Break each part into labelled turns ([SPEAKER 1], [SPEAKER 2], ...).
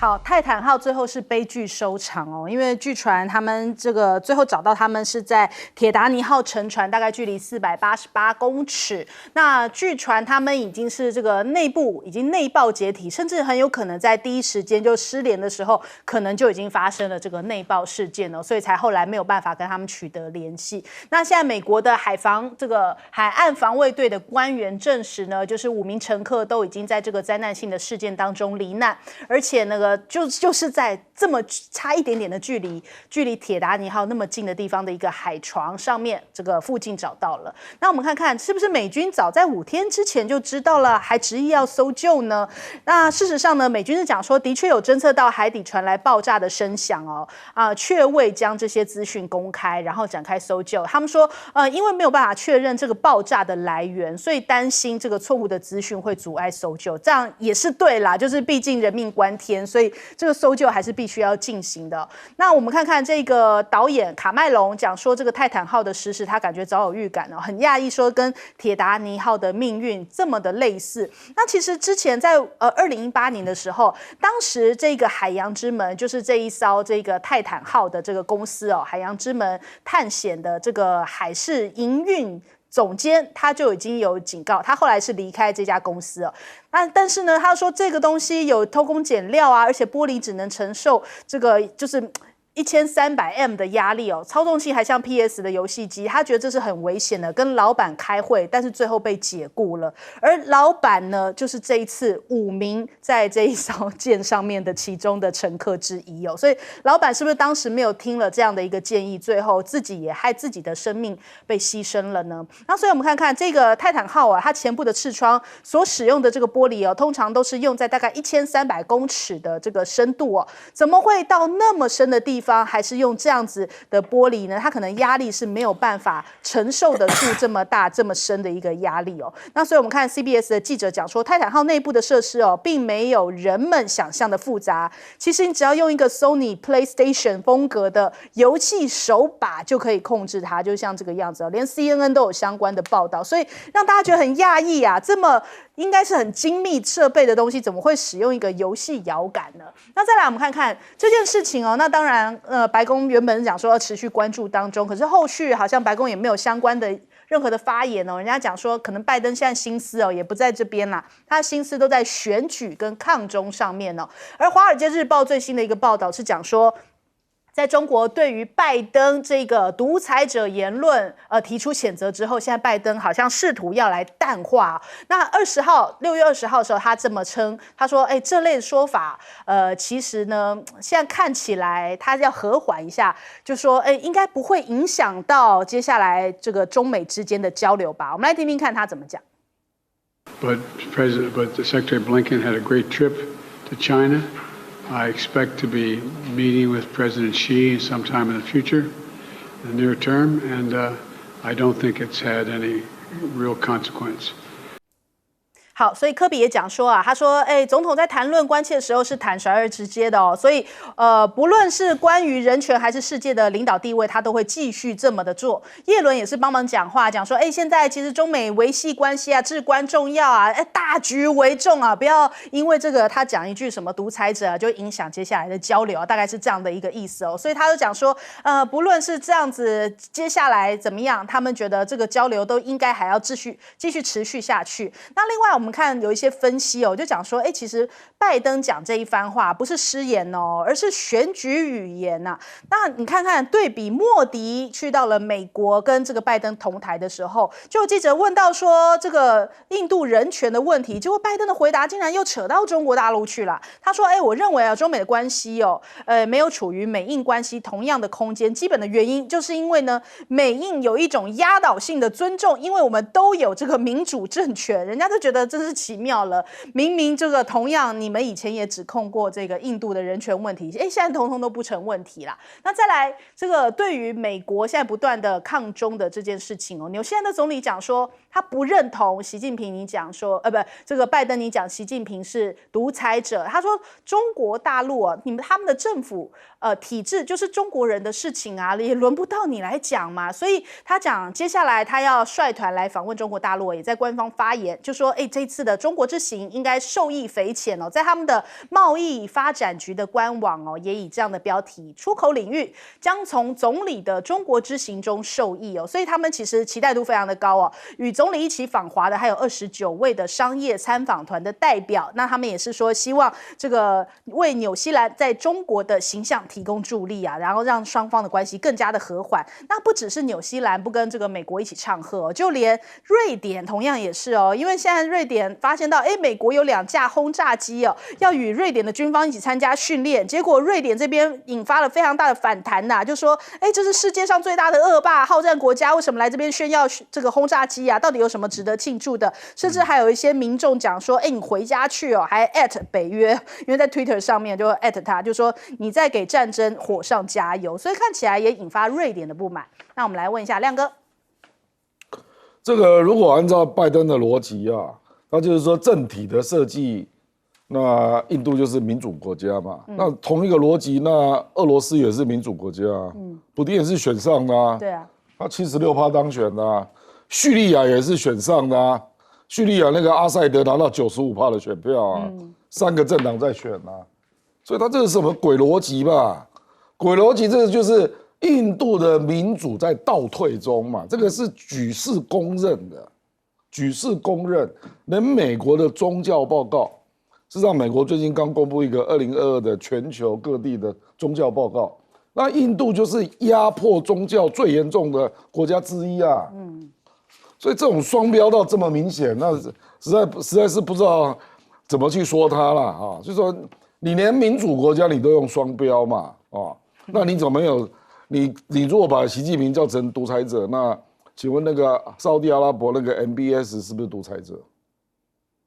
[SPEAKER 1] 好，泰坦号最后是悲剧收场哦，因为据传他们这个最后找到他们是在铁达尼号沉船，大概距离488公尺。那据传他们已经是这个内部已经内爆解体，甚至很有可能在第一时间就失联的时候，可能就已经发生了这个内爆事件了，所以才后来没有办法跟他们取得联系。那现在美国的海岸防卫队的官员证实呢，就是5名乘客都已经在这个灾难性的事件当中罹难，而且那个就是在这么差一点点的距离铁达尼号那么近的地方的一个海床上面，这个附近找到了。那我们看看是不是美军早在5天之前就知道了，还执意要搜救呢？那事实上呢，美军是讲说，的确有侦测到海底传来爆炸的声响哦，却未将这些资讯公开，然后展开搜救。他们说，因为没有办法确认这个爆炸的来源，所以担心这个错误的资讯会阻碍搜救。这样也是对啦，就是毕竟人命关天，所以这个搜救还是必须要进行的。那我们看看这个导演卡麦隆讲说，这个泰坦号的失事，他感觉早有预感哦，很讶异说跟铁达尼号的命运这么的类似。那其实之前在2018年的时候，当时这个海洋之门就是这一艘这个泰坦号的这个公司哦，海洋之门探险的这个海事营运总监他就已经有警告，他后来是离开这家公司哦。但是呢，他说这个东西有偷工减料啊，而且玻璃只能承受这个就是1300M 的压力哦，操纵性还像 PS 的游戏机，他觉得这是很危险的，跟老板开会，但是最后被解雇了。而老板呢，就是这一次5名在这一艘舰上面的其中的乘客之一哦，所以老板是不是当时没有听了这样的一个建议，最后自己也害自己的生命被牺牲了呢？那所以我们看看这个泰坦号啊，它前部的翅窗所使用的这个玻璃哦，通常都是用在大概1300公尺的这个深度哦，怎么会到那么深的地方？还是用这样子的玻璃呢？它可能压力是没有办法承受得住这么大、这么深的一个压力哦。那所以我们看 CBS 的记者讲说，泰坦号内部的设施哦，并没有人们想象的复杂。其实你只要用一个 Sony PlayStation 风格的游戏手把就可以控制它，就像这个样子哦。连 CNN 都有相关的报道，所以让大家觉得很讶异啊，这么应该是很精密设备的东西，怎么会使用一个游戏摇杆呢？那再来我们看看这件事情哦。那当然，白宫原本讲说要持续关注当中，可是后续好像白宫也没有相关的任何的发言哦。人家讲说，可能拜登现在心思哦也不在这边啦，他的心思都在选举跟抗中上面哦。而《华尔街日报》最新的一个报道是讲说，在中国对于拜登这个独裁者言论提出谴责之后，现在拜登好像试图要来淡化。那6月20号的时候，他这么称，他说：“这类说法，其实呢，现在看起来他要和缓一下，就说，应该不会影响到接下来这个中美之间的交流吧。”我们来听听看他怎么讲。
[SPEAKER 2] But Secretary Blinken had a great trip to China. I expect to be meeting with President Xi sometime in the future, in the near term, and I don't think it's had any real consequence.
[SPEAKER 1] 好，所以科比也讲说啊，他说，总统在谈论关切的时候是坦率而直接的哦，所以不论是关于人权还是世界的领导地位，他都会继续这么的做。叶伦也是帮忙讲话，讲说，现在其实中美维系关系啊至关重要啊，大局为重啊，不要因为这个他讲一句什么独裁者啊，就影响接下来的交流啊，大概是这样的一个意思哦。所以他就讲说，不论是这样子，接下来怎么样，他们觉得这个交流都应该还要继续持续下去。那另外我们看有一些分析哦，就讲说，其实拜登讲这一番话不是失言哦，而是选举语言呐。那你看看对比莫迪去到了美国跟这个拜登同台的时候，就有记者问到说这个印度人权的问题，结果拜登的回答竟然又扯到中国大陆去了。他说，我认为啊，中美的关系哦，没有处于美印关系同样的空间，基本的原因就是因为呢，美印有一种压倒性的尊重，因为我们都有这个民主政权，人家就觉得真是奇妙了。明明这个同样，你们以前也指控过这个印度的人权问题，现在统统都不成问题啦。那再来，这个对于美国现在不断的抗中的这件事情哦，纽西兰的总理讲说，他不认同习近平你讲说，这个拜登你讲习近平是独裁者，他说中国大陆啊，他们的政府体制就是中国人的事情啊，也轮不到你来讲嘛。所以他讲接下来他要率团来访问中国大陆，也在官方发言，就说这次的中国之行应该受益匪浅哦。在他们的贸易发展局的官网哦，也以这样的标题：出口领域将从总理的中国之行中受益哦。所以他们其实期待度非常的高哦。与总理一起访华的还有29位的商业参访团的代表，那他们也是说希望这个为纽西兰在中国的形象提供助力啊，然后让双方的关系更加的和缓。那不只是纽西兰不跟这个美国一起唱和哦，就连瑞典同样也是哦，因为现在瑞典发现到，美国有2架轰炸机哦，要与瑞典的军方一起参加训练，结果瑞典这边引发了非常大的反弹呐，就说，这是世界上最大的恶霸好战国家，为什么来这边炫耀这个轰炸机啊？到底有什么值得庆祝的？甚至还有一些民众讲说，你回家去哦，还北约，因为在 Twitter 上面就他，就说你在给战争火上加油，所以看起来也引发瑞典的不满。那我们来问一下亮哥，
[SPEAKER 3] 这个如果按照拜登的逻辑啊，那就是说政体的设计，那印度就是民主国家嘛，那同一个逻辑，那俄罗斯也是民主国家啊，普丁也是选上的啊，
[SPEAKER 1] 对啊，
[SPEAKER 3] 他76%当选的啊，叙利亚也是选上的啊，叙利亚那个阿塞德拿到95%的选票啊，3个政党在选啊，所以他这是什么鬼逻辑吧？鬼逻辑，这个就是印度的民主在倒退中嘛，这个是举世公认的，举世公认，连美国的宗教报告，事实上美国最近刚公布一个2022的全球各地的宗教报告，那印度就是压迫宗教最严重的国家之一啊，所以这种双标到这么明显，那实在是不知道怎么去说它了啊，就是说你连民主国家你都用双标嘛，那你怎么没有你如果把习近平叫成独裁者，那请问那个沙特阿拉伯那个 MBS 是不是独裁者？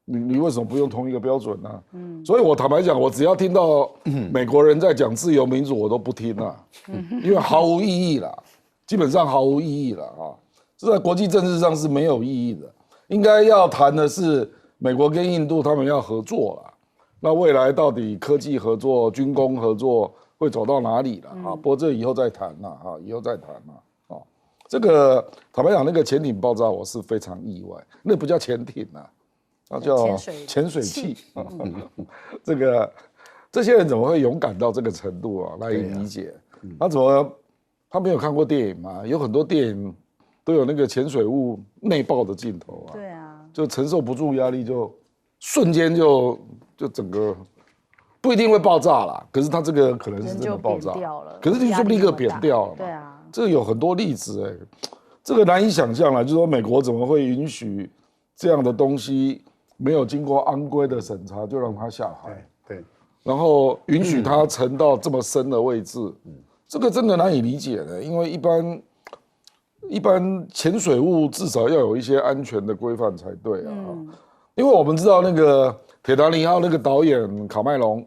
[SPEAKER 3] 你为什么不用同一个标准呢？所以我坦白讲，我只要听到美国人在讲自由民主，我都不听了，因为毫无意义了，基本上毫无意义了啊！这在国际政治上是没有意义的。应该要谈的是美国跟印度他们要合作了，那未来到底科技合作、军工合作会走到哪里了啊？不过这以后再谈了啊，以后再谈了啊。这个坦白讲，那个潜艇爆炸我是非常意外，那不叫潜艇啊，那叫潜水器。这些人怎么会勇敢到这个程度啊？来理解，他没有看过电影嘛？有很多电影都有那个潜水物内爆的镜头啊，
[SPEAKER 1] 对啊，
[SPEAKER 3] 就承受不住压力，就瞬间就整个不一定会爆炸啦，可是它这个可能是真的爆炸，可是你说不定立刻扁掉了嘛？
[SPEAKER 1] 对啊，这
[SPEAKER 3] 个有很多例子这个难以想象啦，就是说美国怎么会允许这样的东西没有经过安规的审查就让它下海？
[SPEAKER 4] 对，
[SPEAKER 3] 然后允许它沉到这么深的位置，这个真的难以理解的，因为一般潜水物至少要有一些安全的规范才对啊。因为我们知道那个铁达尼号那个导演卡麦隆，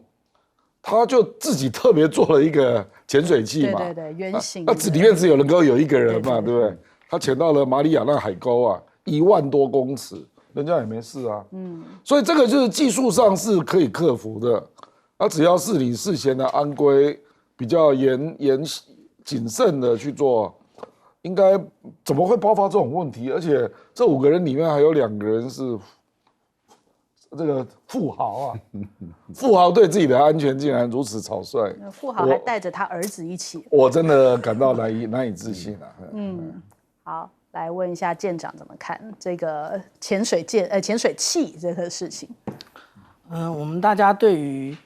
[SPEAKER 3] 他就自己特别做了一个潜水器嘛，
[SPEAKER 1] 对，圆形，
[SPEAKER 3] 那里面只能够有一个人嘛，对不对？他潜到了马里亚纳海沟啊，1万多公尺，人家也没事啊。所以这个就是技术上是可以克服的，只要是你事先的安规比较谨慎的去做，应该怎么会爆发这种问题？而且这5个人里面还有2个人是这个富豪啊，富豪对自己的安全竟然如此草率，
[SPEAKER 1] 富豪还带着他儿子一起，
[SPEAKER 3] 我真的感到难以置信啊。
[SPEAKER 1] 好，来问一下舰长怎么看这个潜水器这个事情？
[SPEAKER 5] 我们大家对于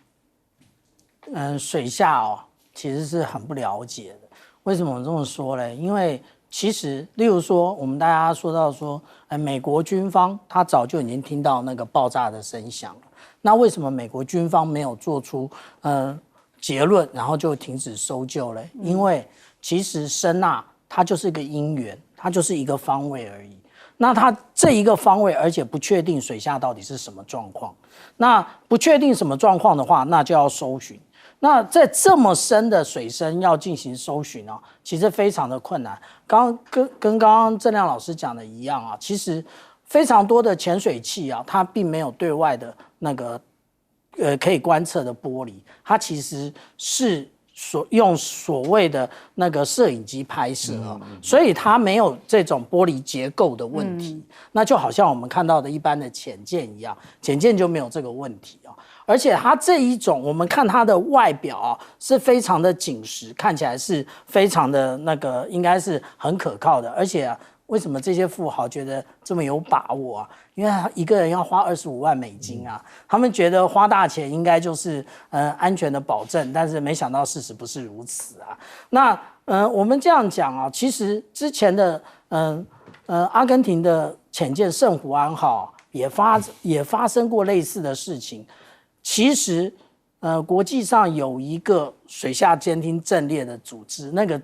[SPEAKER 5] 水下其实是很不了解的。为什么我这么说呢？因为其实，例如说，我们大家说到说，美国军方他早就已经听到那个爆炸的声响了。那为什么美国军方没有做出结论，然后就停止搜救呢？因为其实声呐它就是一个音源，它就是一个方位而已。那它这一个方位，而且不确定水下到底是什么状况。那不确定什么状况的话，那就要搜寻。那在这么深的水深要进行搜寻其实非常的困难。跟刚刚郑亮老师讲的一样其实非常多的潜水器它并没有对外的那个可以观测的玻璃，它其实是用所谓的那个摄影机拍摄啊，所以它没有这种玻璃结构的问题。那就好像我们看到的一般的潜舰一样，潜舰就没有这个问题啊。而且它这一种，我们看它的外表啊，是非常的紧实，看起来是非常的那个，应该是很可靠的。而且啊，为什么这些富豪觉得这么有把握啊？因为他一个人要花25万美金啊，他们觉得花大钱应该就是安全的保证，但是没想到事实不是如此啊。那我们这样讲啊，其实之前的阿根廷的潜舰圣胡安号也发生过类似的事情。其实国际上有一个水下监听阵列的组织，那个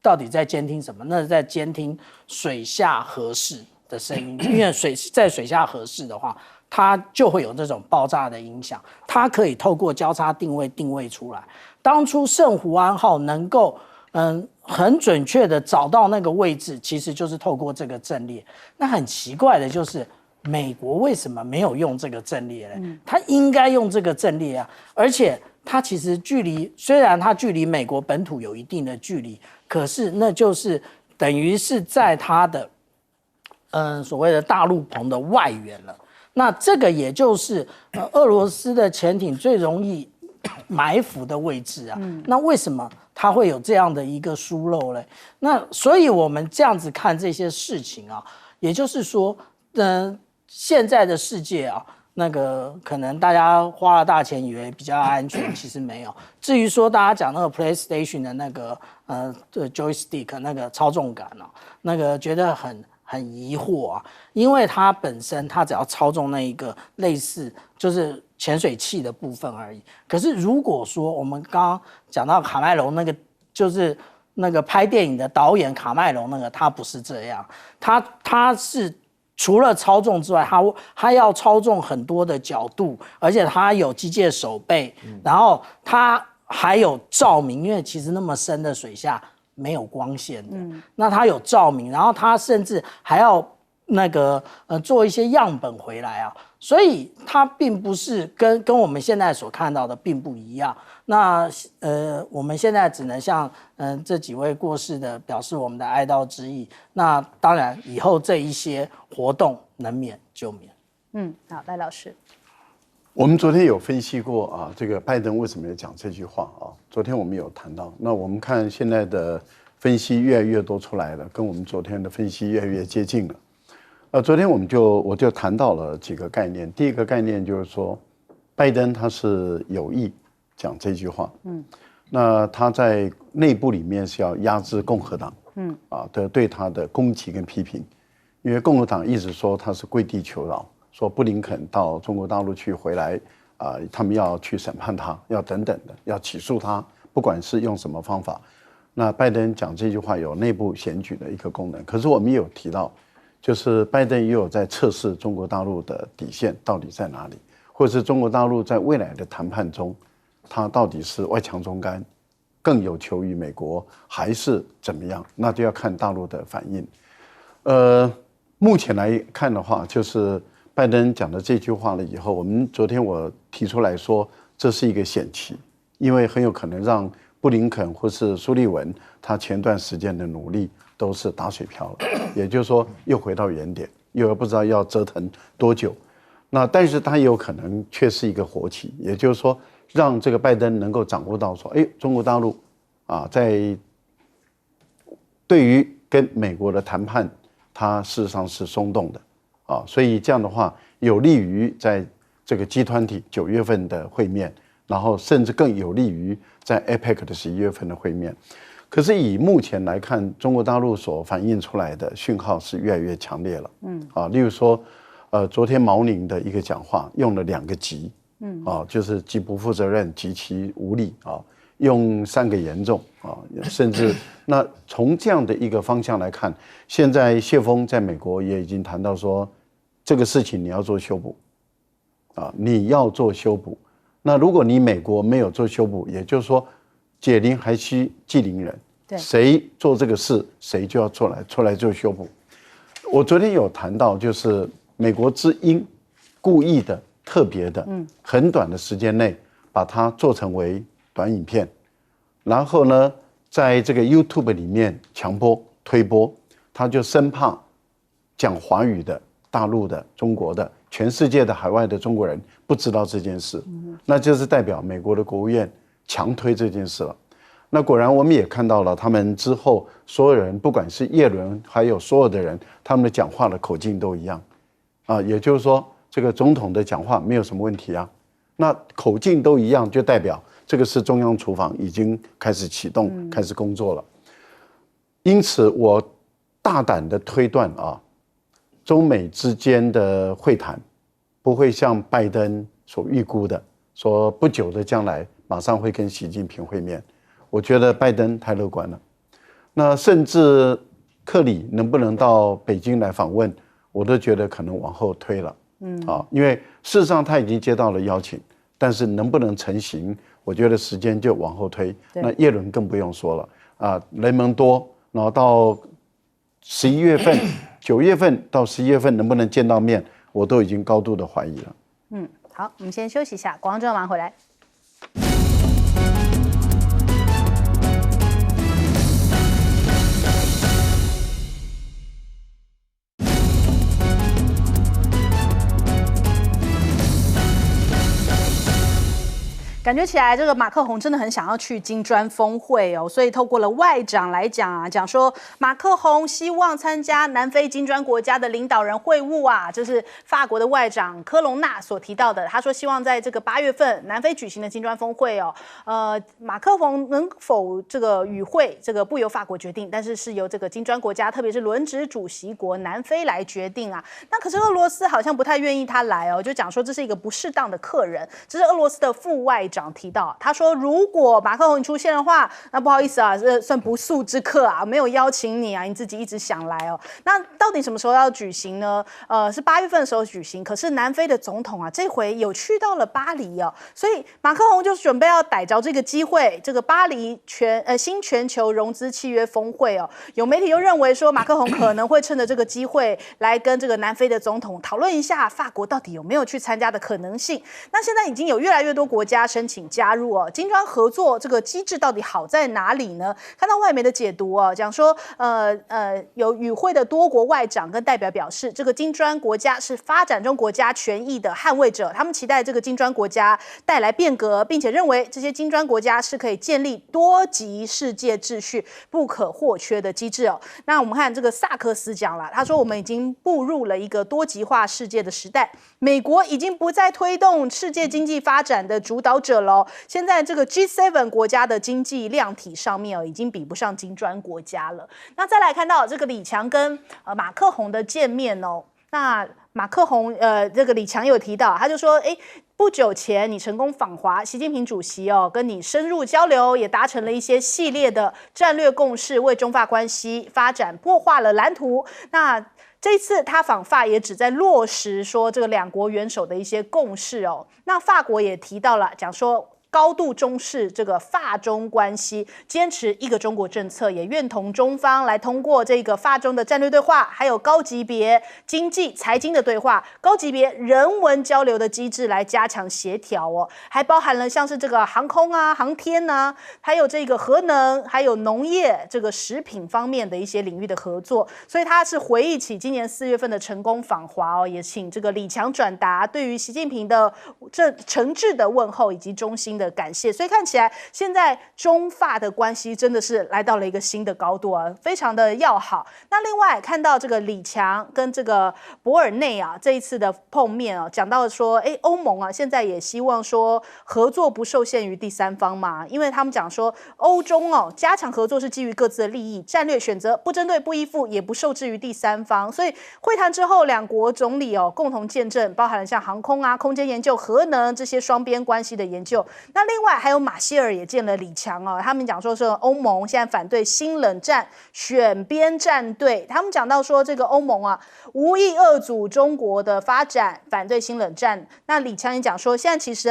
[SPEAKER 5] 到底在监听什么？那是在监听水下核试的声音，因为在水下核试的话，它就会有这种爆炸的影响，它可以透过交叉定位出来。当初圣胡安号能够很准确的找到那个位置，其实就是透过这个阵列。那很奇怪的就是，美国为什么没有用这个阵列呢？它应该用这个阵列啊，而且它其实虽然它距离美国本土有一定的距离，可是那就是等于是在它的所谓的大陆棚的外缘了。那这个也就是俄罗斯的潜艇最容易埋伏的位置啊。那为什么它会有这样的一个疏漏嘞？那所以我们这样子看这些事情啊，也就是说，现在的世界啊，那个可能大家花了大钱以为比较安全，其实没有。至于说大家讲那个 PlayStation 的那个joystick 那个操纵杆啊，那个觉得很疑惑啊，因为它本身它只要操纵那一个类似就是潜水器的部分而已。可是如果说我们刚刚讲到卡麦隆那个，就是那个拍电影的导演卡麦隆那个，他不是这样，他是除了操纵之外，他要操纵很多的角度，而且他有机械手背，然后他还有照明，因为其实那么深的水下没有光线的，那他有照明，然后他甚至还要那个做一些样本回来啊，所以它并不是跟我们现在所看到的并不一样。那我们现在只能向这几位过世的表示我们的哀悼之意。那当然以后这一些活动能免就免。
[SPEAKER 1] 好，赖老师。
[SPEAKER 4] 我们昨天有分析过啊，这个拜登为什么要讲这句话啊？昨天我们有谈到，那我们看现在的分析越来越多出来了，跟我们昨天的分析越来越接近了。昨天我就谈到了几个概念。第一个概念就是说，拜登他是有意讲这句话，那他在内部里面是要压制共和党，对他的攻击跟批评，因为共和党一直说他是跪地求饶，说布林肯到中国大陆去回来他们要去审判他，要等等的，要起诉他，不管是用什么方法。那拜登讲这句话有内部选举的一个功能，可是我们也有提到，就是拜登也有在测试中国大陆的底线到底在哪里，或者是中国大陆在未来的谈判中，它到底是外强中干，更有求于美国，还是怎么样？那就要看大陆的反应。目前来看的话，就是拜登讲的这句话了以后，昨天我提出来说，这是一个险棋，因为很有可能让布林肯或是苏利文他前段时间的努力都是打水漂了，也就是说又回到原点，又不知道要折腾多久。那但是他也有可能却是一个活棋，也就是说让这个拜登能够掌握到说，中国大陆在对于跟美国的谈判，它事实上是松动的所以这样的话有利于在这个G20 9月份的会面，然后甚至更有利于在 APEC 的11月份的会面。可是以目前来看，中国大陆所反映出来的讯号是越来越强烈了。例如说，昨天毛宁的一个讲话用了2个极，就是极不负责任、极其无力用3个严重甚至那从这样的一个方向来看，现在谢峰在美国也已经谈到说，这个事情你要做修补你要做修补。那如果你美国没有做修补，也就是说解铃还须系铃人，谁做这个事，谁就要出来做修补。我昨天有谈到，就是美国之音故意的、特别的，很短的时间内把它做成为短影片，然后呢，在这个 YouTube 里面强迫推播，他就生怕讲华语的大陆的、中国的、全世界的海外的中国人不知道这件事，那就是代表美国的国务院强推这件事了。那果然我们也看到了，他们之后所有人，不管是叶伦还有所有的人，他们的讲话的口径都一样，也就是说，这个总统的讲话没有什么问题啊。那口径都一样，就代表这个是中央厨房已经开始启动、开始工作了。因此，我大胆的推断中美之间的会谈不会像拜登所预估的，说不久的将来马上会跟习近平会面。我觉得拜登太乐观了。那甚至克里能不能到北京来访问，我都觉得可能往后推了。因为事实上他已经接到了邀请，但是能不能成行，我觉得时间就往后推。那叶伦更不用说了雷蒙多，然后到11月份、9月份到11月份能不能见到面，我都已经高度的怀疑了。
[SPEAKER 1] 好，我们先休息一下，广告之后马上回来。感觉起来，这个马克宏真的很想要去金砖峰会哦，所以透过了外长来讲讲说马克宏希望参加南非金砖国家的领导人会晤这是法国的外长科隆纳所提到的。他说希望在这个8月份南非举行的金砖峰会马克宏能否这个与会，这个不由法国决定，但是是由这个金砖国家，特别是轮值主席国南非来决定那可是俄罗斯好像不太愿意他来就讲说这是一个不适当的客人。这是俄罗斯的副外长提到，他说如果马克宏出现的话，那不好意思这算不速之客没有邀请你你自己一直想来那到底什么时候要举行呢？是8月份的时候举行，可是南非的总统这回有去到了巴黎所以马克宏就准备要逮着这个机会，这个巴黎新全球融资契约峰会有媒体又认为说马克宏可能会趁着这个机会来跟这个南非的总统讨论一下法国到底有没有去参加的可能性。那现在已经有越来越多国家申请加入金砖合作这个机制到底好在哪里呢？看到外媒的解读讲说有与会的多国外长跟代表表示，这个金砖国家是发展中国家权益的捍卫者，他们期待这个金砖国家带来变革，并且认为这些金砖国家是可以建立多极世界秩序不可或缺的机制那我们看这个萨克斯讲了，他说我们已经步入了一个多极化世界的时代，美国已经不再推动世界经济发展的主导者了现在这个 G7 国家的经济量体上面已经比不上金砖国家了。那再来看到这个李强跟马克宏的见面那马克宏这个李强有提到，他就说不久前你成功访华，习近平主席跟你深入交流，也达成了一些系列的战略共识，为中法关系发展擘画了蓝图。那这次他访法也只在落实说这个两国元首的一些共识那法国也提到了，讲说高度重视这个法中关系，坚持一个中国政策，也愿同中方来通过这个法中的战略对话，还有高级别经济财经的对话，高级别人文交流的机制来加强协调还包含了像是这个航空航天还有这个核能，还有农业这个食品方面的一些领域的合作。所以他是回忆起今年4月份的成功访华也请这个李强转达对于习近平的这诚挚的问候以及衷心的感谢。所以看起来现在中法的关系真的是来到了一个新的高度非常的要好。那另外看到这个李强跟这个博尔内这一次的碰面讲到说欧盟现在也希望说合作不受限于第三方嘛，因为他们讲说欧中加强合作是基于各自的利益，战略选择不针对不依附，也不受制于第三方。所以会谈之后两国总理共同见证包含了像航空空间研究、核能这些双边关系的研究。那另外还有马歇尔也见了李强他们讲说是欧盟现在反对新冷战选边站队，他们讲到说这个欧盟无意遏阻中国的发展，反对新冷战。那李强也讲说现在其实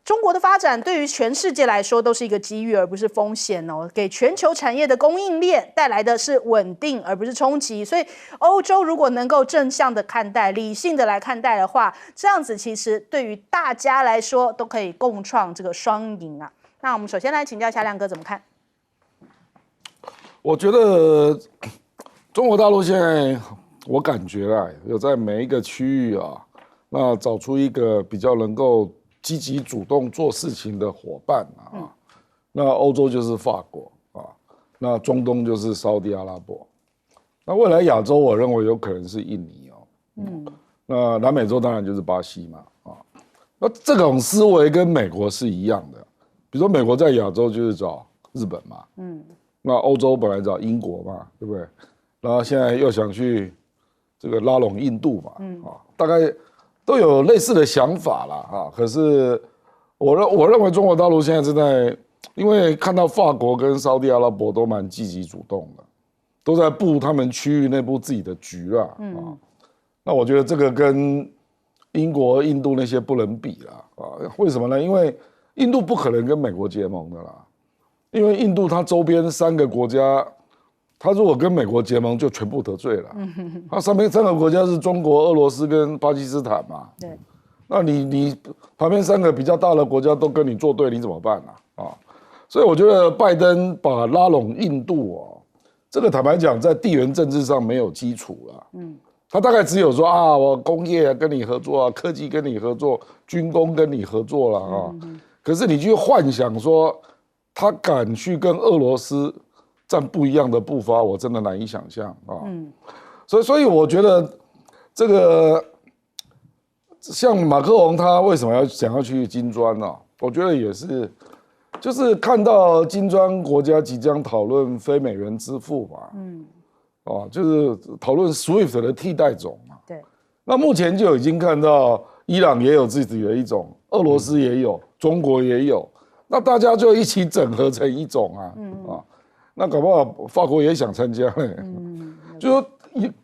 [SPEAKER 1] 中国的发展对于全世界来说都是一个机遇而不是风险给全球产业的供应链带来的是稳定而不是冲击。所以欧洲如果能够正向的看待，理性的来看待的话，这样子其实对于大家来说都可以共创这个双赢那我们首先来请教一下亮哥怎么看？
[SPEAKER 3] 我觉得中国大陆现在，我感觉啊，有在每一个区域啊，那找出一个比较能够积极主动做事情的伙伴啊。那欧洲就是法国啊，那中东就是沙特阿拉伯，那未来亚洲我认为有可能是印尼哦。那南美洲当然就是巴西嘛啊。那这种思维跟美国是一样的，比如说美国在亚洲就是找日本嘛，那欧洲本来找英国嘛，对不对？然后现在又想去这个拉拢印度嘛，大概都有类似的想法啦啊。可是我认为中国大陆现在正在，因为看到法国跟沙特阿拉伯都蛮积极主动的，都在布他们区域内部自己的局啦啊。那我觉得这个跟英国、印度那些不能比啦啊。为什么呢？因为印度不可能跟美国结盟的啦。因为印度它周边3个国家，它如果跟美国结盟，就全部得罪了。它上面3个国家是中国、俄罗斯跟巴基斯坦嘛。对。那你旁边3个比较大的国家都跟你作对，你怎么办啊？所以我觉得拜登把拉拢印度哦，这个坦白讲，在地缘政治上没有基础了。他大概只有说啊，我工业跟你合作啊，科技跟你合作，军工跟你合作了啊。可是你去幻想说，他敢去跟俄罗斯站不一样的步伐，我真的难以想象啊。所以我觉得这个像马克龙他为什么想要去金砖呢？我觉得也是，就是看到金砖国家即将讨论非美元支付嘛，就是讨论 SWIFT 的替代种嘛。对。那目前就已经看到伊朗也有自己的一种，俄罗斯也有，中国也有。那大家就一起整合成一种那搞不好法国也想参加就说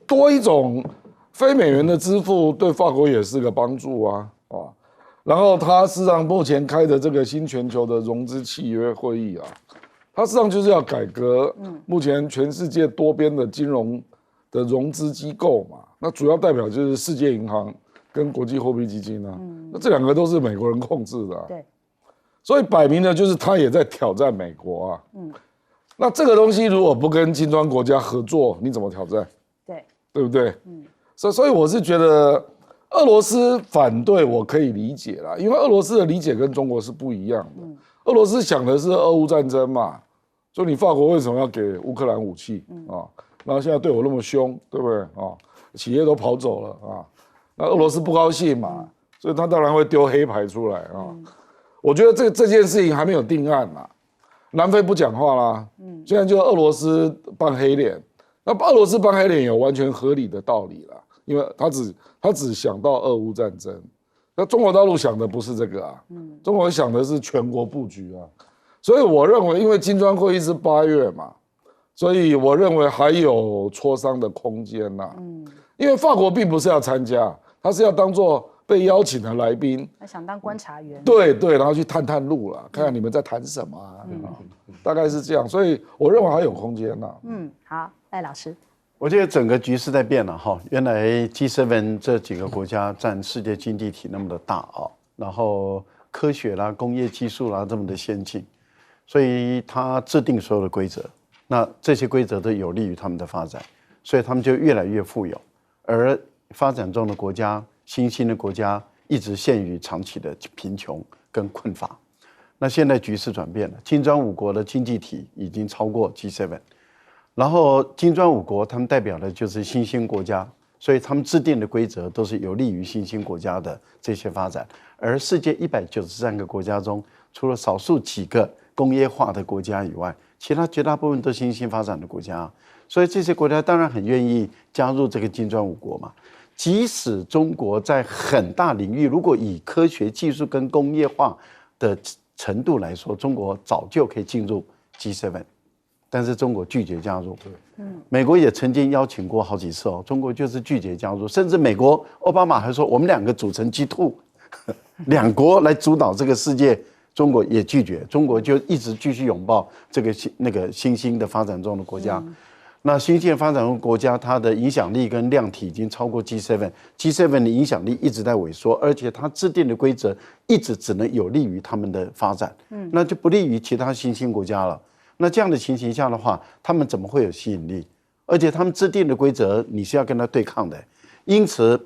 [SPEAKER 3] 多一种非美元的支付，对法国也是个帮助啊。然后他事实上目前开的这个新全球的融资契约会议他事实上就是要改革目前全世界多边的金融的融资机构嘛。那主要代表就是世界银行跟国际货币基金那这2个都是美国人控制的对。所以摆明了就是他也在挑战美国那这个东西如果不跟金砖国家合作，你怎么挑战？对不对？所以我是觉得俄罗斯反对我可以理解啦，因为俄罗斯的理解跟中国是不一样的。俄罗斯想的是俄乌战争嘛，说你法国为什么要给乌克兰武器然后现在对我那么凶，对不对企业都跑走了那俄罗斯不高兴嘛，所以他当然会丢黑牌出来我觉得这件事情还没有定案嘛，南非不讲话啦，现在就俄罗斯扮黑脸，那俄罗斯扮黑脸有完全合理的道理啦，因为他只想到俄乌战争，那中国大陆想的不是这个中国想的是全国布局所以我认为，因为金砖会议是8月嘛，所以我认为还有磋商的空间因为法国并不是要参加，他是要当做被邀请的来宾，
[SPEAKER 1] 他想当观察员，
[SPEAKER 3] 对，然后去探探路了，看看你们在谈什么大概是这样，所以我认为还有空间
[SPEAKER 1] 好，赖老师，
[SPEAKER 4] 我觉得整个局势在变了原来 G7 这几个国家占世界经济体那么的大然后科学啦、工业技术啦这么的先进，所以他制定所有的规则，那这些规则都有利于他们的发展，所以他们就越来越富有，而发展中的国家、新兴的国家一直陷于长期的贫穷跟困乏。那现在局势转变了，金砖5国的经济体已经超过 G7， 然后金砖5国他们代表的就是新兴国家，所以他们制定的规则都是有利于新兴国家的这些发展。而世界193个国家中，除了少数几个工业化的国家以外，其他绝大部分都是新兴发展的国家，所以这些国家当然很愿意加入这个金砖5国嘛。即使中国在很大领域，如果以科学技术跟工业化的程度来说，中国早就可以进入 G7， 但是中国拒绝加入。美国也曾经邀请过好几次中国就是拒绝加入，甚至美国奥巴马还说我们2个组成 G2， 2国来主导这个世界，中国也拒绝，中国就一直继续拥抱这个新兴的发展中的国家。那新兴发展中国家，它的影响力跟量体已经超过 G7 的影响力一直在萎缩，而且它制定的规则一直只能有利于他们的发展，那就不利于其他新兴国家了。那这样的情形下的话，他们怎么会有吸引力？而且他们制定的规则，你是要跟他对抗的。因此，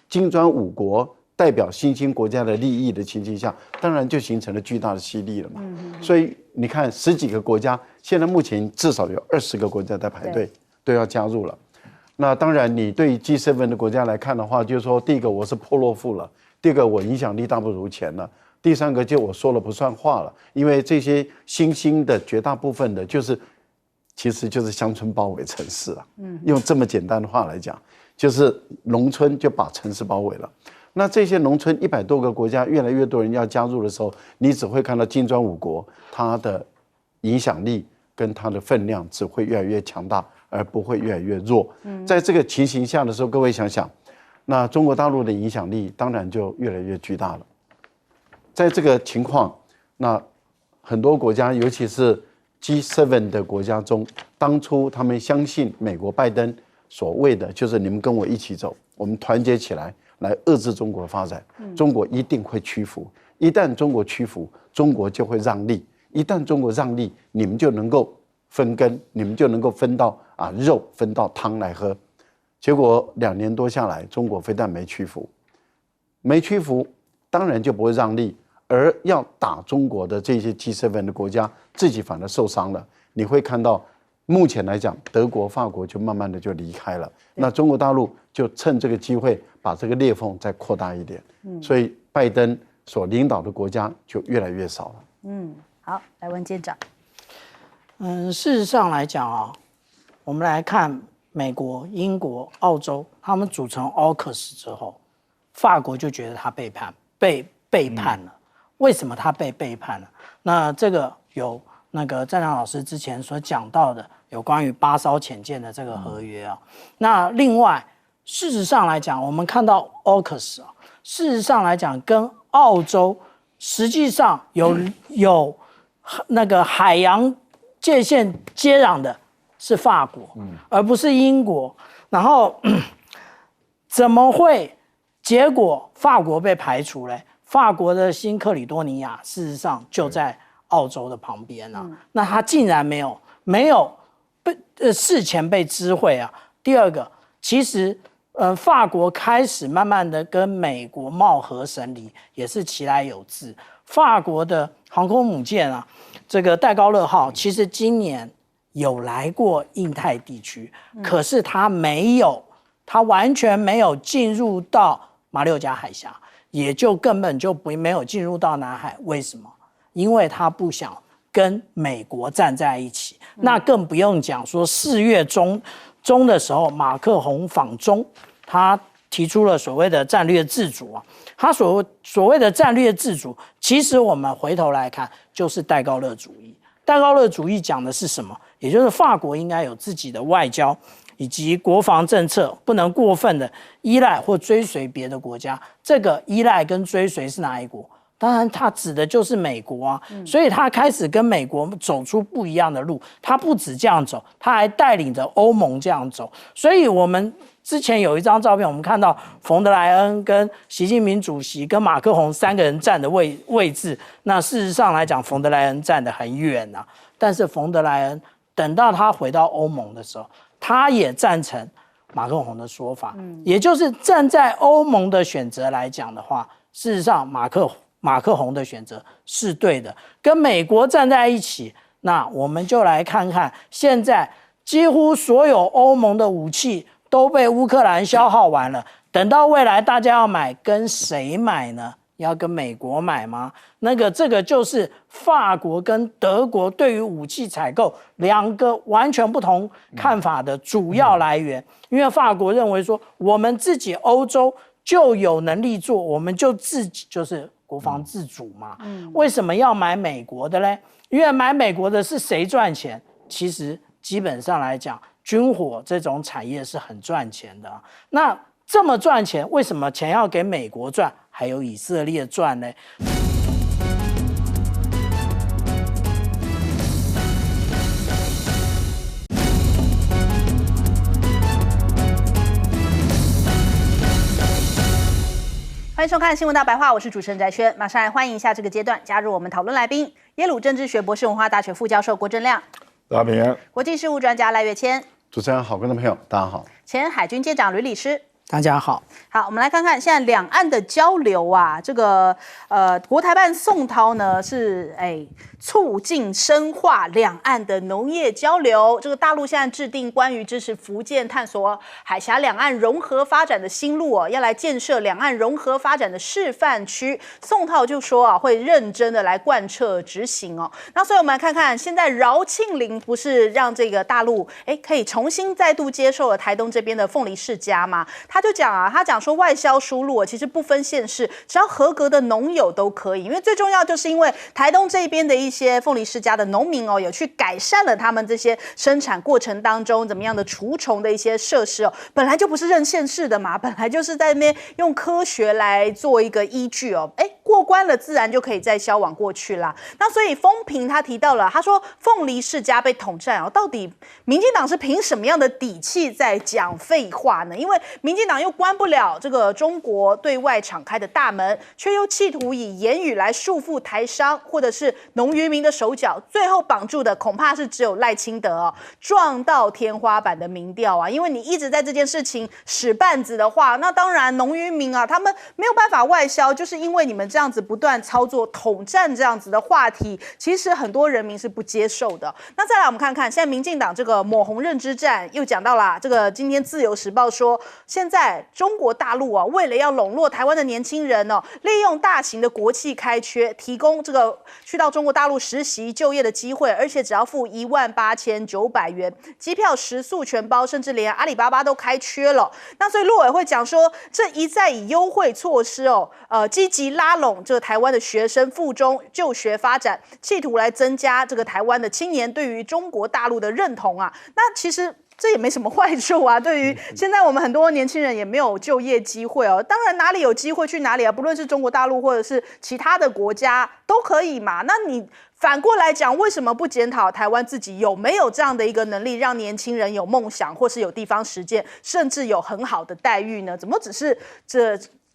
[SPEAKER 4] 金砖5国代表新兴国家的利益的情形下，当然就形成了巨大的吸力了嘛。所以你看10几个国家，现在目前至少有20个国家在排队，都要加入了。那当然，你对 G7 的国家来看的话，就是说，第一个我是破落富了，第二个我影响力大不如前了，第三个就我说了不算话了，因为这些新兴的绝大部分的其实就是乡村包围城市了。用这么简单的话来讲，就是农村就把城市包围了。那这些农村100多个国家，越来越多人要加入的时候，你只会看到金砖5国它的影响力跟它的分量只会越来越强大，而不会越来越弱。在这个情形下的时候，各位想想，那中国大陆的影响力当然就越来越巨大了。在这个情况，那很多国家，尤其是 G7 的国家中，当初他们相信美国拜登所谓的就是你们跟我一起走，我们团结起来来遏制中国发展，中国一定会屈服。一旦中国屈服，中国就会让利。一旦中国让利，你们就能够分羹，你们就能够分到肉，分到汤来喝。结果2年多下来，中国非但没屈服，当然就不会让利，而要打中国的这些 G7 的国家，自己反而受伤了。你会看到，目前来讲，德国、法国就慢慢的就离开了，那中国大陆就趁这个机会把这个裂缝再扩大一点。所以拜登所领导的国家就越来越少了。
[SPEAKER 1] 好，来问舰长。
[SPEAKER 5] 事实上来讲我们来看美国、英国、澳洲，他们组成 AUKUS 之后，法国就觉得他被背叛了。为什么他被背叛了？那这个有那个战良老师之前所讲到的有关于8艘潜舰的这个合约那另外，事实上来讲，我们看到 AUKUS 事实上来讲，跟澳洲实际上有那个海洋界限接壤的是法国，而不是英国。然后怎么会结果法国被排除嘞？法国的新克里多尼亚事实上就在澳洲的旁边那他竟然没有事前被知会第二个，其实法国开始慢慢的跟美国貌合神离，也是其来有自。法国的航空母舰这个戴高乐号，其实今年有来过印太地区，可是它完全没有进入到马六甲海峡，也就根本就没有进入到南海。为什么？因为他不想跟美国站在一起。那更不用讲说4月中的时候，马克宏访中，他提出了所谓的战略自主他所谓的战略自主，其实我们回头来看，就是戴高乐主义。戴高乐主义讲的是什么？也就是法国应该有自己的外交以及国防政策，不能过分的依赖或追随别的国家。这个依赖跟追随是哪一国？当然，他指的就是美国所以他开始跟美国走出不一样的路。他不止这样走，他还带领着欧盟这样走。所以我们之前有一张照片，我们看到冯德莱恩跟习近平主席跟马克宏3个人站的位置。那事实上来讲，冯德莱恩站得很远但是冯德莱恩等到他回到欧盟的时候，他也赞成马克宏的说法，也就是站在欧盟的选择来讲的话，事实上马克宏的选择是对的，跟美国站在一起。那我们就来看看，现在几乎所有欧盟的武器都被乌克兰消耗完了，等到未来大家要买，跟谁买呢？要跟美国买吗？这个就是法国跟德国对于武器采购2个完全不同看法的主要来源。因为法国认为说，我们自己欧洲就有能力做，我们就自己就是国防自主嘛。为什么要买美国的嘞？因为买美国的是谁赚钱？其实基本上来讲，军火这种产业是很赚钱的那这么赚钱，为什么钱要给美国赚，还有以色列赚呢？
[SPEAKER 1] 欢迎收看《新闻大白话》，我是主持人翟轩，马上来欢迎一下这个阶段加入我们讨论来宾，耶鲁政治学博士、文化大学副教授郭正亮，
[SPEAKER 3] 大家平安。
[SPEAKER 1] 国际事务专家赖岳谦，
[SPEAKER 4] 主持人好，观众朋友大家好。
[SPEAKER 1] 前海军舰长吕礼师。
[SPEAKER 5] 大家好。
[SPEAKER 1] 好，我们来看看现在两岸的交流啊，这个国台办宋涛呢是促进深化两岸的农业交流。这个大陆现在制定关于支持福建探索海峡两岸融合发展的新路哦，要来建设两岸融合发展的示范区。宋涛就说啊，会认真的来贯彻执行哦。那所以我们来看看，现在饶庆林不是让这个大陆可以重新再度接受了台东这边的凤梨世家吗？他就讲啊，他讲说外销输入其实不分县市，只要合格的农友都可以，因为最重要就是因为台东这边的一些凤梨世家的农民哦，有去改善了他们这些生产过程当中怎么样的除虫的一些设施哦，本来就不是认县市的嘛，本来就是在那边用科学来做一个依据哦，过关了自然就可以再销往过去啦。那所以风评他提到了，他说凤梨世家被统战哦，到底民进党是凭什么样的底气在讲废话呢？因为民进党又关不了这个中国对外敞开的大门，却又企图以言语来束缚台商或者是农渔民的手脚，最后绑住的恐怕是只有赖清德哦，撞到天花板的民调啊！因为你一直在这件事情使绊子的话，那当然农渔民啊，他们没有办法外销，就是因为你们这样子不断操作统战这样子的话题，其实很多人民是不接受的。那再来我们看看，现在民进党这个抹红认知战又讲到了，这个今天自由时报说，现在中国大陆啊，为了要笼络台湾的年轻人哦，利用大型的国企开缺，提供这个去到中国大陆实习就业的机会，而且只要付18900元，机票食宿全包，甚至连阿里巴巴都开缺了。那所以陆委会讲说，这一再以优惠措施哦，积极拉拢这个台湾的学生附中就学发展，企图来增加这个台湾的青年对于中国大陆的认同啊。那其实这也没什么坏处啊，对于现在我们很多年轻人也没有就业机会哦。当然哪里有机会去哪里啊，不论是中国大陆或者是其他的国家都可以嘛。那你反过来讲，为什么不检讨台湾自己有没有这样的一个能力，让年轻人有梦想，或是有地方实践，甚至有很好的待遇呢？怎么只是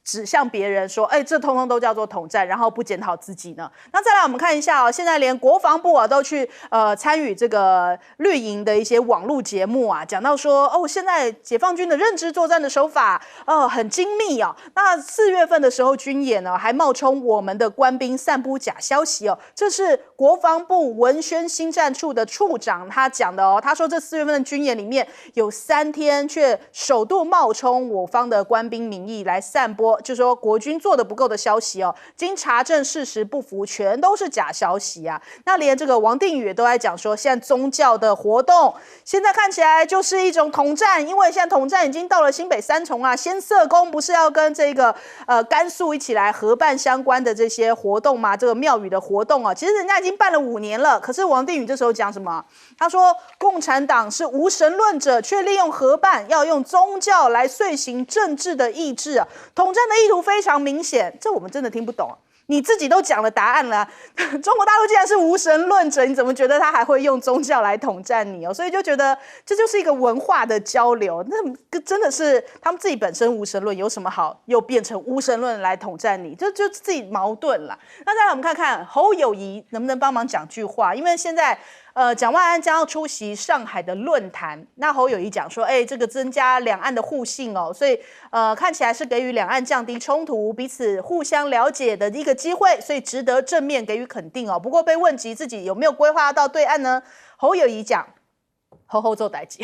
[SPEAKER 1] 指向别人说，这通通都叫做统战，然后不检讨自己呢？那再来我们看一下哦，现在连国防部啊都去参与这个绿营的一些网络节目啊，讲到说现在解放军的认知作战的手法很精密哦。那4月份的时候军演呢，还冒充我们的官兵散布假消息哦，这是国防部文宣新战处的处长他讲的哦。他说这4月份的军演里面有3天却首度冒充我方的官兵名义来散播。就说国军做的不够的消息哦，经查证事实不符，全都是假消息啊。那连这个王定宇都在讲说，现在宗教的活动现在看起来就是一种统战，因为现在统战已经到了新北三重啊，先嗇宫不是要跟这个甘肃一起来合办相关的这些活动吗？这个庙宇的活动啊，其实人家已经办了5年了，可是王定宇这时候讲什么？他说共产党是无神论者，却利用合办要用宗教来遂行政治的意志啊，统战的意图非常明显，这我们真的听不懂。你自己都讲了答案了，中国大陆既然是无神论者，你怎么觉得他还会用宗教来统战你哦？所以就觉得这就是一个文化的交流，那真的是他们自己本身无神论，有什么好又变成无神论来统战你？就自己矛盾了。那再来我们看看侯友宜能不能帮忙讲句话，因为现在蒋万安将要出席上海的论坛，那侯友宜讲说，这个增加两岸的互信哦，所以看起来是给予两岸降低冲突、彼此互相了解的一个机会，所以值得正面给予肯定哦。不过被问及自己有没有规划到对岸呢，侯友宜讲。吼做代志，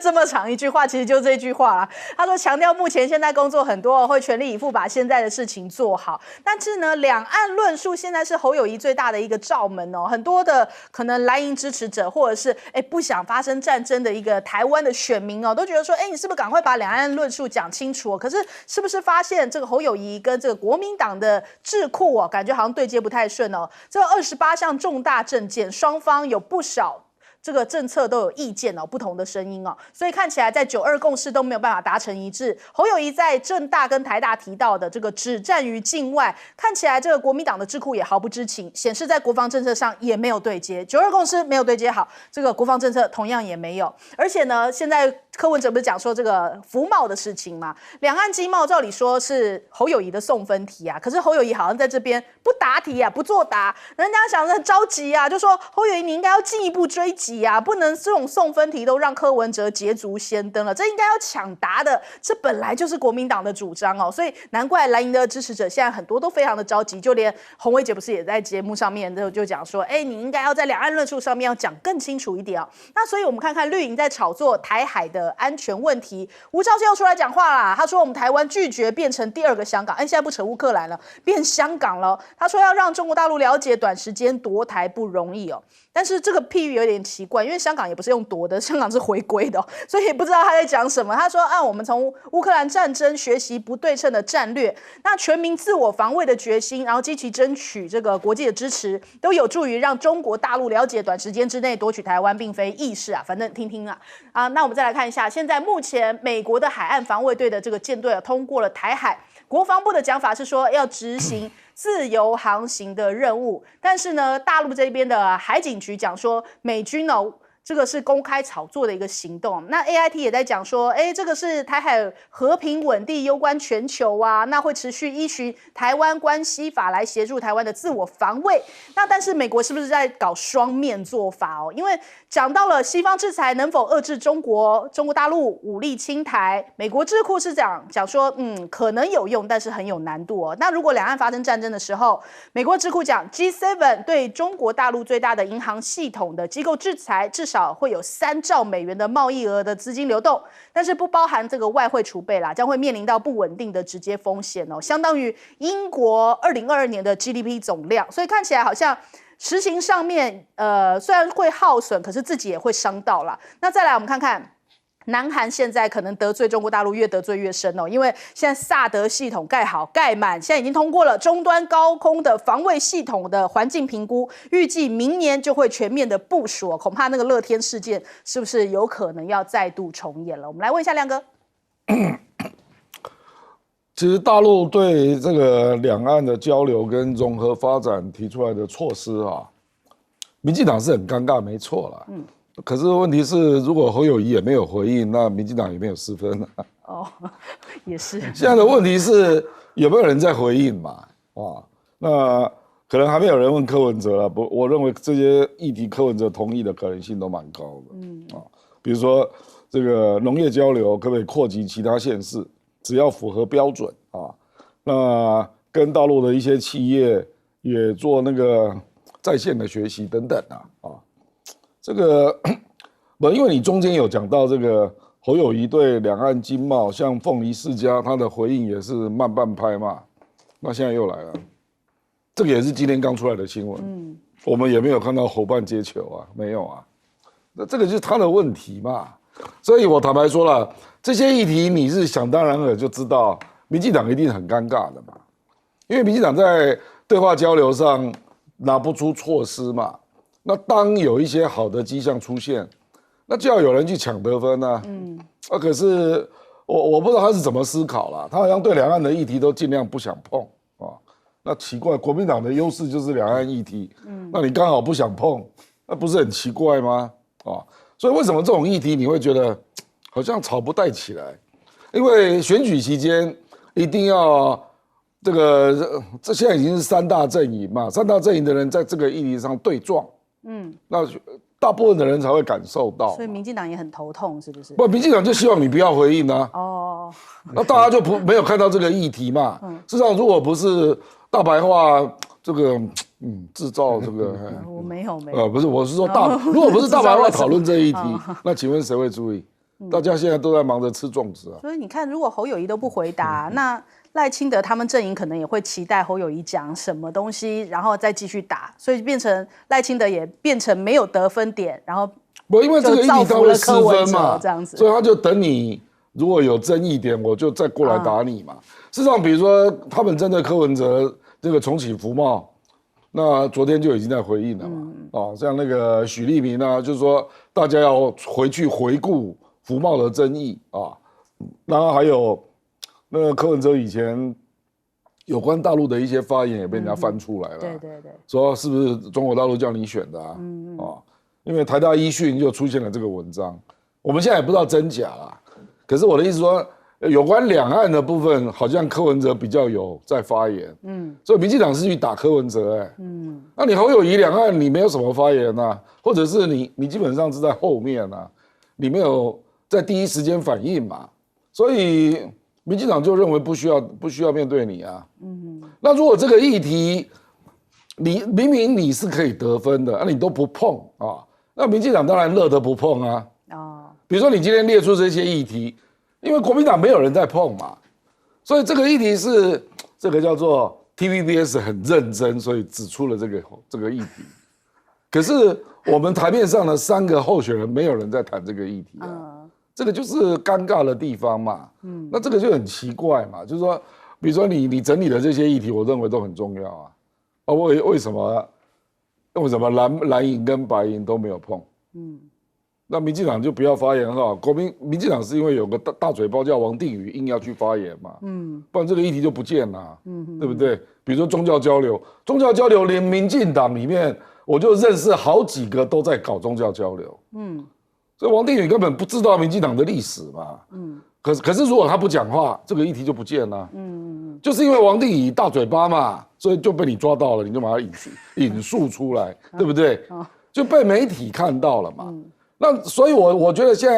[SPEAKER 1] 这么长一句话，其实就这句话啦。他说强调目前现在工作很多，会全力以赴把现在的事情做好。但是呢，两岸论述现在是侯友宜最大的一个罩门哦。很多的可能蓝营支持者，或者是不想发生战争的一个台湾的选民哦，都觉得说，你是不是赶快把两岸论述讲清楚哦？可是是不是发现这个侯友宜跟这个国民党的智库哦，感觉好像对接不太顺哦？这28项重大政见，双方有不少。这个政策都有意见哦，不同的声音哦，所以看起来在9·2共识都没有办法达成一致。侯友宜在政大跟台大提到的这个只战于境外，看起来这个国民党的智库也毫不知情，显示在国防政策上也没有对接。9·2共识没有对接好，这个国防政策同样也没有。而且呢，现在柯文哲不是讲说这个服贸的事情嘛？两岸经贸照理说是侯友宜的送分题啊，可是侯友宜好像在这边不答题啊，不作答，人家想得很着急啊，就说侯友宜你应该要进一步追击啊，不能这种送分题都让柯文哲捷足先登了，这应该要抢答的，这本来就是国民党的主张哦，所以难怪蓝营的支持者现在很多都非常的着急，就连洪薇姐不是也在节目上面就讲说，你应该要在两岸论述上面要讲更清楚一点哦。那所以我们看看绿营在炒作台海的安全问题，吴钊燮又出来讲话啦，他说我们台湾拒绝变成第二个香港，现在不扯乌克兰了，变香港了。他说要让中国大陆了解短时间夺台不容易哦。但是这个譬喻有点奇怪，因为香港也不是用夺的，香港是回归的哦，所以也不知道他在讲什么。他说我们从乌克兰战争学习不对称的战略，那全民自我防卫的决心，然后积极争取这个国际的支持，都有助于让中国大陆了解短时间之内夺取台湾并非易事啊，反正听听啊。那我们再来看一下，现在目前美国的海岸防卫队的这个舰队通过了台海，国防部的讲法是说要执行自由航行的任务，但是呢，大陆这边的海警局讲说，美军这个是公开炒作的一个行动。那 AIT 也在讲说，这个是台海和平稳定攸关全球啊，那会持续依循台湾关系法来协助台湾的自我防卫。那但是美国是不是在搞双面做法哦？因为讲到了西方制裁能否遏制中国大陆武力侵台，美国智库是讲说，可能有用，但是很有难度哦。那如果两岸发生战争的时候，美国智库讲 G7 对中国大陆最大的银行系统的机构制裁，至少会有3兆美元的贸易额的资金流动，但是不包含这个外汇储备啦，将会面临到不稳定的直接风险哦，相当于英国2022年的 GDP 总量，所以看起来好像实行上面虽然会耗损，可是自己也会伤到啦。那再来我们看看。南韩现在可能得罪中国大陆越得罪越深哦，因为现在萨德系统盖好盖满，现在已经通过了终端高空的防卫系统的环境评估，预计明年就会全面的部署哦，恐怕那个乐天事件是不是有可能要再度重演了？我们来问一下亮哥。
[SPEAKER 3] 其实大陆对这个两岸的交流跟融合发展提出来的措施啊，民进党是很尴尬，没错啦。可是问题是，如果侯友宜也没有回应，那民进党也没有失分啊。
[SPEAKER 1] 也是。
[SPEAKER 3] 现在的问题是有没有人在回应嘛？那可能还没有人问柯文哲了。我认为这些议题柯文哲同意的可能性都蛮高的。比如说这个农业交流可不可以扩及其他县市？只要符合标准啊。那跟大陆的一些企业也做那个在线的学习等等啊。这个因为你中间有讲到这个侯友宜对两岸经贸，像凤梨世家他的回应也是慢半拍嘛，那现在又来了，这个也是今天刚出来的新闻，我们也没有看到侯办接球啊，没有啊，那这个就是他的问题嘛，所以我坦白说了，这些议题你是想当然尔就知道，民进党一定很尴尬的嘛，因为民进党在对话交流上拿不出措施嘛。那当有一些好的迹象出现，那就要有人去抢得分啊。可是我不知道他是怎么思考啦，他好像对两岸的议题都尽量不想碰啊。那奇怪，国民党的优势就是两岸议题，那你刚好不想碰，那不是很奇怪吗？所以为什么这种议题你会觉得好像吵不带起来？因为选举期间一定要。这现在已经是3大阵营嘛，3大阵营的人在这个议题上对撞，那大部分的人才会感受到，
[SPEAKER 1] 所以民进党也很头痛，是不是？
[SPEAKER 3] 不，民进党就希望你不要回应啊。那大家就没有看到这个议题嘛。事实上，如果不是大白话这个制造这个，
[SPEAKER 1] 我没有，
[SPEAKER 3] 不是，我是说如果不是大白话讨论这一题，那请问谁会注意？大家现在都在忙着吃粽子啊。
[SPEAKER 1] 所以你看，如果侯友宜都不回答，那赖清德他们阵营可能也会期待侯友宜讲什么东西，然后再继续打，所以变成赖清德也变成没有得分点，然后
[SPEAKER 3] 因为这个议题他会失分嘛，
[SPEAKER 1] 这样子，
[SPEAKER 3] 所以他就等你如果有争议点，我就再过来打你嘛。事实上，比如说他们针对柯文哲这个重启服贸，那昨天就已经在回应了嘛。像那个许立明啊，就是说大家要回去回顾服贸的争议啊，然后还有。那个柯文哲以前有关大陆的一些发言也被人家翻出来了，
[SPEAKER 1] 对，
[SPEAKER 3] 说是不是中国大陆叫你选的啊？因为台大医讯就出现了这个文章，我们现在也不知道真假啦。可是我的意思说，有关两岸的部分，好像柯文哲比较有在发言，所以民进党是去打柯文哲，那你侯友宜两岸你没有什么发言啊，或者是你基本上是在后面啊，你没有在第一时间反应嘛，所以民进党就认为不需要面对你啊，那如果这个议题你明明你是可以得分的，你都不碰啊，那民进党当然乐得不碰啊。比如说你今天列出这些议题，因为国民党没有人在碰嘛，所以这个议题是这个叫做 TVBS 很认真，所以指出了这个议题。可是我们台面上的3个候选人没有人在谈这个议题啊，这个就是尴尬的地方嘛。那这个就很奇怪嘛，就是说，比如说你整理的这些议题，我认为都很重要啊。为什么蓝营跟白营都没有碰？那民进党就不要发言哈。民进党是因为有个大嘴包叫王定宇硬要去发言嘛，不然这个议题就不见了，对不对？比如说宗教交流，连民进党里面我就认识好几个都在搞宗教交流，所以王定宇根本不知道民进党的历史嘛，可是如果他不讲话，这个议题就不见了，就是因为王定宇大嘴巴嘛，所以就被你抓到了，你就把它引述出来，对不对？就被媒体看到了嘛。那所以我觉得现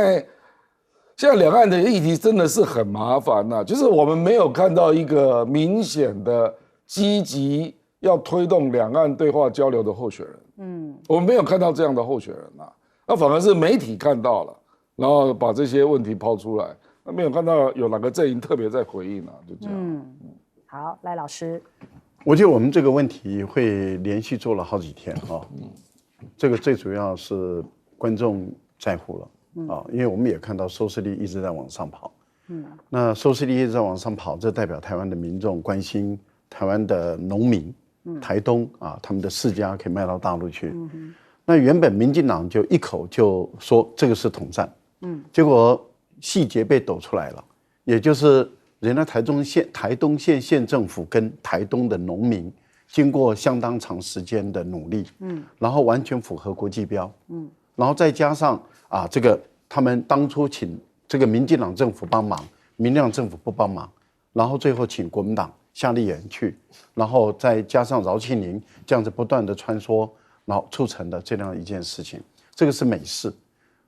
[SPEAKER 3] 在两岸的议题真的是很麻烦呐，就是我们没有看到一个明显的积极要推动两岸对话交流的候选人，我们没有看到这样的候选人啊，那反而是媒体看到了，然后把这些问题抛出来，那没有看到有哪个阵营特别在回应啊，就这样。
[SPEAKER 1] 好，赖老师，
[SPEAKER 4] 我觉得我们这个问题会连续做了好几天啊，这个最主要是观众在乎了啊，因为我们也看到收视率一直在往上跑，那收视率一直在往上跑，这代表台湾的民众关心台湾的农民，台东啊，他们的世家可以卖到大陆去，那原本民进党就一口就说这个是统战，结果细节被抖出来了，也就是人家台东县县政府跟台东的农民经过相当长时间的努力，然后完全符合国际标，然后再加上这个他们当初请这个民进党政府帮忙，民进党政府不帮忙，然后最后请国民党夏立言去，然后再加上饶庆宁这样子不断的穿梭，然后促成的这样一件事情，这个是美事，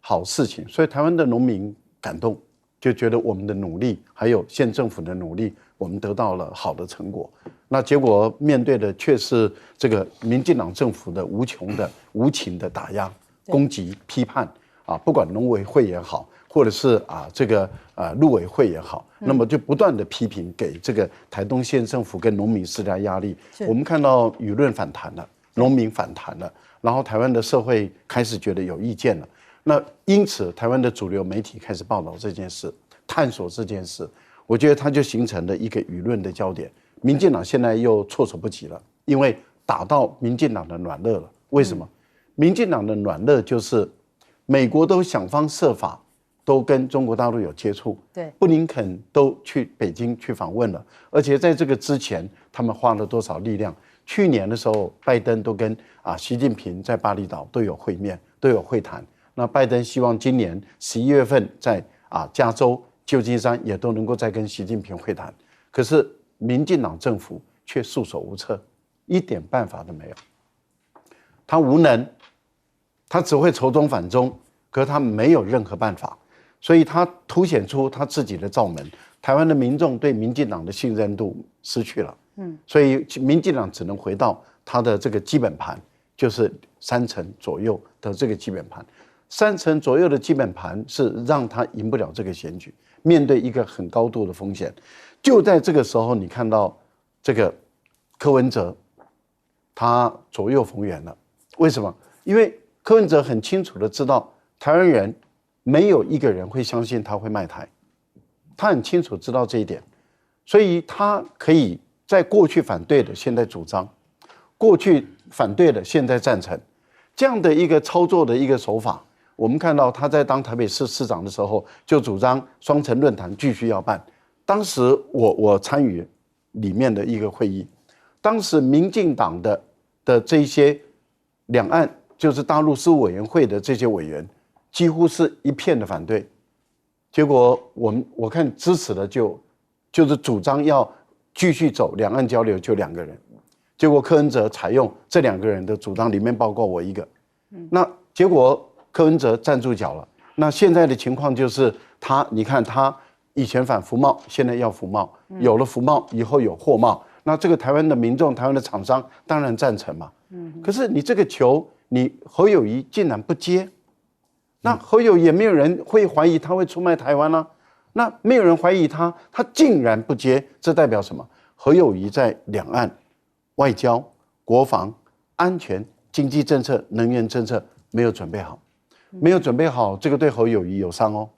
[SPEAKER 4] 好事情，所以台湾的农民感动，就觉得我们的努力还有县政府的努力，我们得到了好的成果。那结果面对的却是这个民进党政府的无情的打压、攻击、批判啊，不管农委会也好，或者是这个陆委会也好，那么就不断的批评，给这个台东县政府跟农民施加压力。我们看到舆论反弹了，农民反弹了，然后台湾的社会开始觉得有意见了。那因此，台湾的主流媒体开始报道这件事，探索这件事，我觉得它就形成了一个舆论的焦点。民进党现在又措手不及了，因为打到民进党的软肋了。为什么？民进党的软肋就是美国都想方设法都跟中国大陆有接触，
[SPEAKER 1] 对，
[SPEAKER 4] 布林肯都去北京去访问了，而且在这个之前，他们花了多少力量？去年的时候，拜登都跟习近平在巴厘岛都有会面，都有会谈。那拜登希望今年11月份在加州旧金山也都能够再跟习近平会谈，可是民进党政府却束手无策，一点办法都没有。他无能，他只会仇中反中，可是他没有任何办法，所以他凸显出他自己的罩门。台湾的民众对民进党的信任度失去了，所以民进党只能回到他的这个基本盘，就是3成左右的这个基本盘。3成左右的基本盘是让他赢不了这个选举，面对一个很高度的风险。就在这个时候，你看到这个柯文哲，他左右逢源了。为什么？因为柯文哲很清楚的知道，台湾人没有一个人会相信他会卖台，他很清楚知道这一点，所以他可以在过去反对的现在主张，过去反对的现在赞成，这样的一个操作的一个手法。我们看到他在当台北市市长的时候，就主张双城论坛继续要办。当时我参与里面的一个会议，当时民进党的这些两岸就是大陆事务委员会的这些委员，几乎是一片的反对。结果我看支持的就是主张要继续走两岸交流，就2个人。结果柯文哲采用这2个人的主张，里面包括我一个。那结果柯文哲站住脚了。那现在的情况就是你看他以前反服贸，现在要服贸，有了服贸以后有货贸。那这个台湾的民众、台湾的厂商当然赞成嘛。可是你这个球，你侯友宜竟然不接，那侯友宜也没有人会怀疑他会出卖台湾啊。那没有人怀疑他竟然不接，这代表什么？侯友宜在两岸外交、国防、安全、经济政策、能源政策没有准备好，没有准备好，这个对侯友宜有伤哦。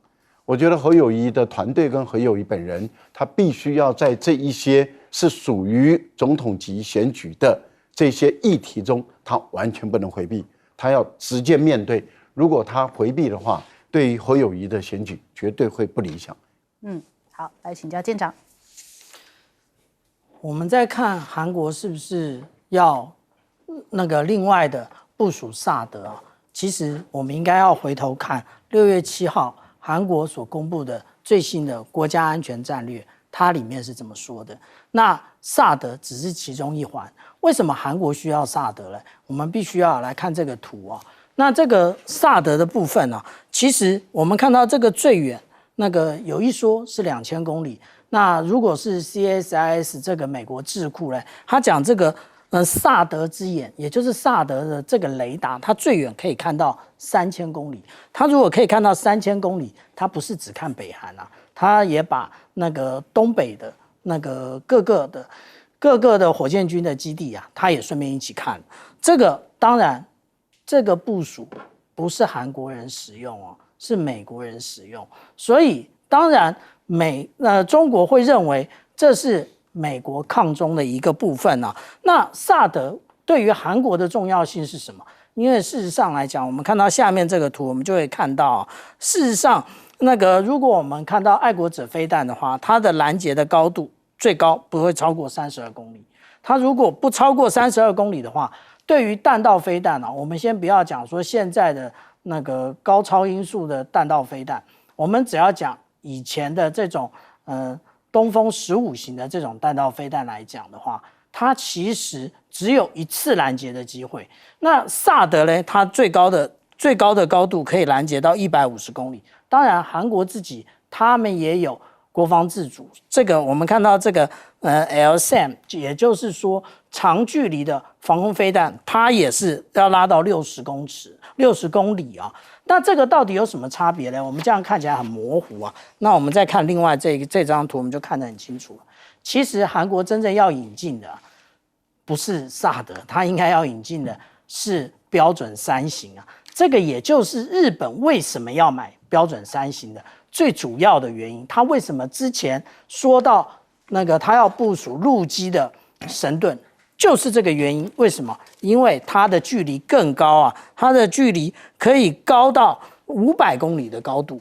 [SPEAKER 4] 我觉得侯友宜的团队跟侯友宜本人，他必须要在这一些是属于总统级选举的这些议题中，他完全不能回避，他要直接面对。如果他回避的话，对于侯友宜的选举绝对会不理想。
[SPEAKER 1] 好，来请教舰长。
[SPEAKER 5] 我们在看韩国是不是要那个另外的部署萨德啊？其实我们应该要回头看6月7号韩国所公布的最新的国家安全战略，它里面是这么说的。那萨德只是其中一环，为什么韩国需要萨德呢？我们必须要来看这个图啊。那这个萨德的部分呢，其实我们看到这个最远那个有一说是2000公里。那如果是 CSIS 这个美国智库呢，他讲这个萨德之眼，也就是萨德的这个雷达，它最远可以看到3000公里。它如果可以看到3000公里，它不是只看北韩啊，它也把那个东北的那个各个的火箭军的基地啊，它也顺便一起看。这个当然，这个部署不是韩国人使用哦，是美国人使用，所以当然中国会认为这是美国抗中的一个部分啊。那萨德对于韩国的重要性是什么？因为事实上来讲，我们看到下面这个图，我们就会看到，事实上如果我们看到爱国者飞弹的话，它的拦截的高度最高不会超过32公里。它如果不超过32公里的话，对于弹道飞弹啊，我们先不要讲说现在的那个高超音速的弹道飞弹，我们只要讲以前的这种东风15型的这种弹道飞弹来讲的话，它其实只有1次拦截的机会。那萨德呢，它最高的高度可以拦截到150公里。当然，韩国自己他们也有国防自主。这个我们看到这个LSAM， 也就是说长距离的防空飞弹，它也是要拉到60公里啊。那这个到底有什么差别呢？我们这样看起来很模糊啊。那我们再看另外这张图，我们就看得很清楚了。其实韩国真正要引进的不是萨德，它应该要引进的是标准3型啊。这个也就是日本为什么要买标准3型的最主要的原因。它为什么之前说到它要部署陆基的神盾？就是这个原因。为什么？因为它的距离更高啊，它的距离可以高到500公里的高度。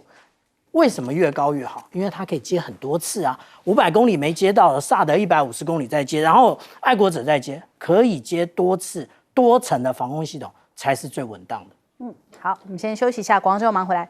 [SPEAKER 5] 为什么越高越好？因为它可以接很多次啊，500公里没接到了，萨德150公里再接，然后爱国者再接，可以接多次多层的防空系统才是最稳当的。
[SPEAKER 1] 好，我们先休息一下，广州马上回来。